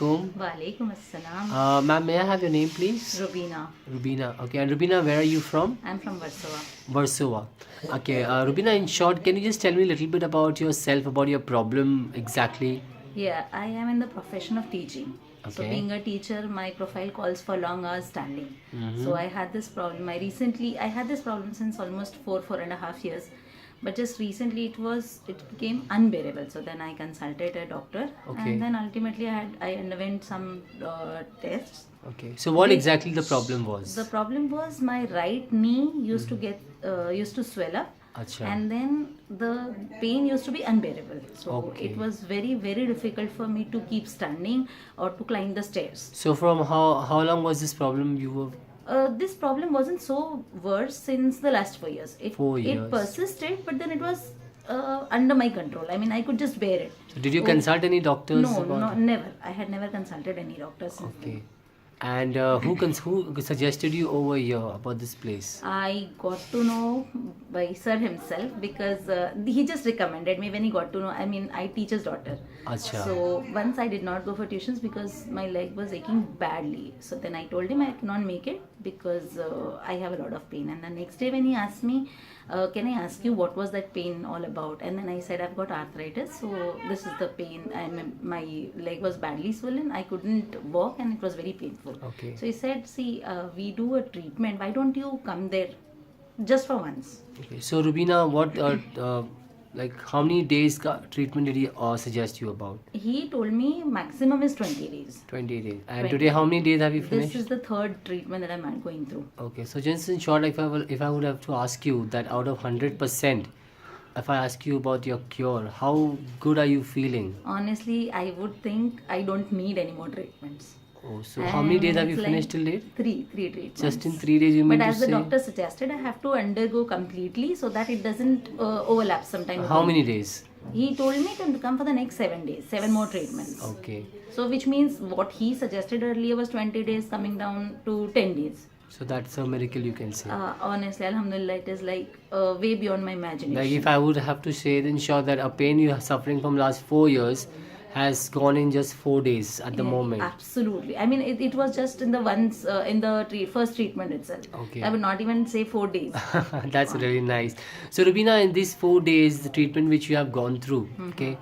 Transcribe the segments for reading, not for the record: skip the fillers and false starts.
Alaikum. Walaikum assalam. Ma'am, may I have your name, please? Rubina. Rubina. Okay, and Rubina, where are you from? I'm from Warsaw. Warsaw. Okay, Rubina, in short, can you just tell me a little bit about yourself, about your problem exactly? Yeah, I am in the profession of teaching. So Okay. being a teacher, my profile calls for long hours standing. So I had this problem. I had this problem since almost 4.5 years. But just recently it became unbearable. So then I consulted a doctor, Okay. and then ultimately I underwent some tests. Okay. So what They- exactly the problem was? The problem was my right knee used to swell up, Acha. and then the pain used to be unbearable. So Okay. it was very very difficult for me to keep standing or to climb the stairs. So from how long was this problem you were? This problem wasn't so worse since the last 4 years. 4 years. It persisted, but then it was under my control. I mean, I could just bear it. So did you Oh, consult any doctors? No, about no, it? never. I had never consulted any doctors. Okay. And who suggested you over here about this place? I got to know by sir himself, because he just recommended me when he got to know. I mean, I teach his daughter. Acha. So once I did not go for tuitions because my leg was aching badly. So then I told him I cannot make it because I have a lot of pain. And the next day when he asked me, can I ask you what was that pain all about? And then I said, I've got arthritis, so this is the pain. And my leg was badly swollen. I couldn't walk and it was very painful. Okay. So he said, see, we do a treatment. Why don't you come there just for once? Okay. So Rubina, what like how many days treatment did he suggest you about? He told me maximum is 20 days. 20 days. And 20. today how many days have you This finished? is the third treatment that I'm going through. Okay. So just in short, if I would have to ask you that out of 100%, if I ask you about your cure, how good are you feeling? Honestly, I would think I don't need any more treatments. Oh, so how many days have you It's finished till date? Three treatments. Just in 3 days you mean But to as the say? doctor suggested, I have to undergo completely so that it doesn't overlap sometime. How many days? He told me to come for the next 7 days, 7 more treatments. Okay. So which means what he suggested earlier was 20 days coming down to 10 days. So that's a miracle you can say. Honestly, alhamdulillah, it is like way beyond my imagination. Like if I would have to say, then sure that a pain you are suffering from last 4 years has gone in just 4 days at the Yeah, moment. Absolutely. I mean, it was just in the first treatment itself. Okay. I would not even say 4 days. That's really nice. So Rubina, in these 4 days, the treatment which you have gone through, okay,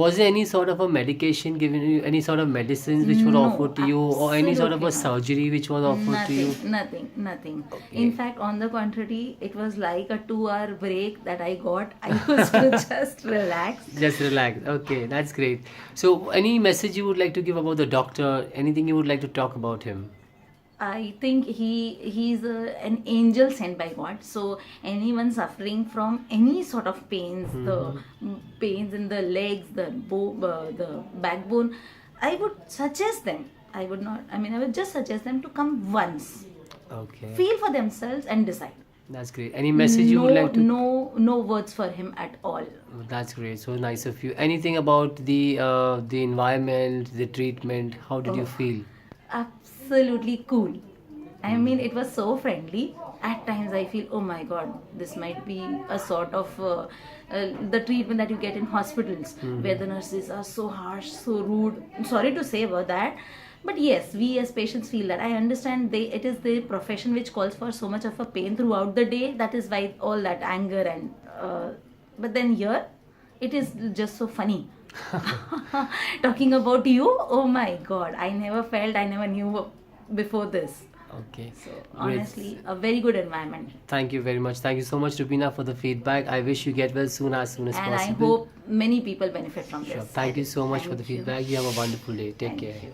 was there any sort of a medication given you, any sort of medicines which were No, offered to you, or any sort of a absolutely not. surgery which was offered to you? Nothing. Okay. In fact, on the contrary, it was like a 2-hour break that I got. I was to just relax. Just relax. Okay, that's great. So, any message you would like to give about the doctor? Anything you would like to talk about him? I think he's an angel sent by God. So anyone suffering from any sort of pains, the pains in the legs, the backbone, I would suggest them. I would not. I mean, I would just suggest them to come once, Okay, feel for themselves, and decide. that's great. Any message you would like to? No words for him at all. That's great. So nice of you. Anything about the environment, the treatment? How did you feel? Absolutely cool. I mean, it was so friendly. At times, I feel, oh my god, this might be a sort of the treatment that you get in hospitals, where the nurses are so harsh, so rude. I'm sorry to say about that. But yes, we as patients feel that. I understand it is the profession which calls for so much of a pain throughout the day. That is why all that anger and. But then here, it is just so funny. Talking about you, oh my god, I never knew before this. Okay. So Great. honestly, a very good environment. Thank you very much. Thank you so much, Rubina, for the feedback. I wish you get well soon as And possible. I hope many people benefit from this. Sure. Thank you so much for the Thank you. feedback. You have a wonderful day. Take Thank care. you.